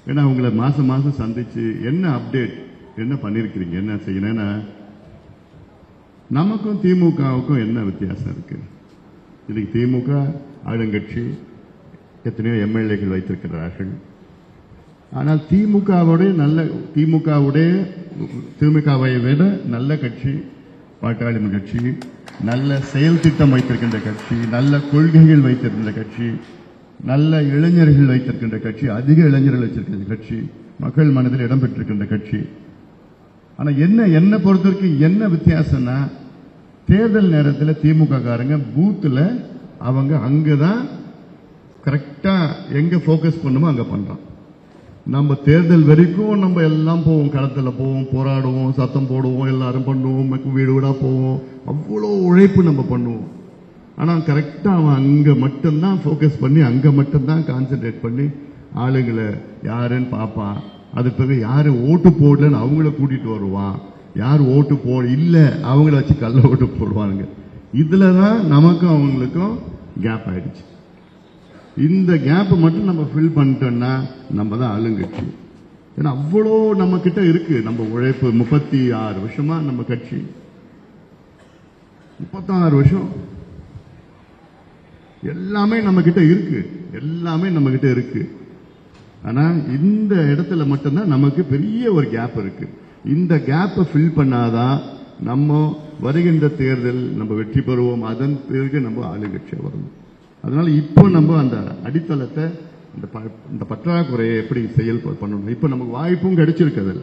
ஏன்னா உங்களை மாசம் மாசம் சந்திச்சு என்ன அப்டேட் என்ன பண்ணிருக்கிறீங்க, என்ன செய்யணும். ஏன்னா நமக்கும் திமுகவுக்கும் என்ன வித்தியாசம் இருக்கு? இன்னைக்கு திமுக ஆளுங்கட்சி, எத்தனையோ எம்எல்ஏக்கள் வைத்திருக்கிறார்கள். ஆனால் திமுகவை விட நல்ல கட்சி பாட்டாளி கட்சி, நல்ல செயல் திட்டம் வைத்திருக்கின்ற கட்சி, நல்ல கொள்கைகள் வைத்திருக்கின்ற கட்சி, நல்ல இளைஞர்கள் வைத்திருக்கின்ற கட்சி, அதிக இளைஞர்கள் வச்சிருக்கின்ற கட்சி, மக்கள் மனதில் இடம்பெற்றிருக்கின்ற கட்சி. ஆனா என்ன பொறுத்தவரைக்கும் என்ன வித்தியாசம்னா, தேர்தல் நேரத்தில் திமுக காரங்க பூத்துல அவங்க அங்கதான் கரெக்டா எங்க போக்கஸ் பண்ணுமோ அங்க பண்றோம். நம்ம தேர்தல் வரைக்கும் நம்ம எல்லாம் போவோம், களத்தில் போவோம், போராடுவோம், சத்தம் போடுவோம், எல்லாரும் பண்ணுவோம், வீடு வீடா போவோம், அவ்வளோ உழைப்பு நம்ம பண்ணுவோம். ஆனா கரெக்டா அவன் அங்க மட்டும்தான் போக்கஸ் பண்ணி, அங்க மட்டும்தான் கான்சென்ட்ரேட் பண்ணி ஆளுங்களை யாருன்னு பார்ப்பான். அது பிறகு யாரு ஓட்டு போடலன்னு அவங்கள கூட்டிட்டு வருவான், யார் ஓட்டு போட இல்ல அவங்கள வச்சு கள்ள ஓட்டு போடுவானுங்க. இதுலதான் நமக்கும் அவங்களுக்கும் கேப் ஆயிடுச்சு. இந்த கேப் மட்டும் நம்ம ஃபில் பண்ணிட்டோம்னா நம்ம தான் ஆளுங்கட்சி. ஏன்னா அவ்வளோ நம்ம கிட்ட இருக்கு. நம்ம உழைப்பு 36 வருஷமா நம்ம கட்சி, 36 வருஷம் எல்லாமே நம்ம கிட்ட இருக்கு. ஆனா இந்த இடத்துல மட்டும்தான் நமக்கு பெரிய ஒரு கேப் இருக்கு. இந்த கேப்பை ஃபில் பண்ணாதான் நம்ம வருகின்ற தேர்தல் நம்ம வெற்றி பெறுவோம். அதன் பிறகு நம்ம ஆளுங்கட்சியா வரணும். அதனால இப்போ நம்ம அந்த அடித்தளத்தை, இந்த பற்றாக்குறையை எப்படி செயல்பட பண்ணணும். இப்ப நமக்கு வாய்ப்பும் கிடைச்சிருக்கு.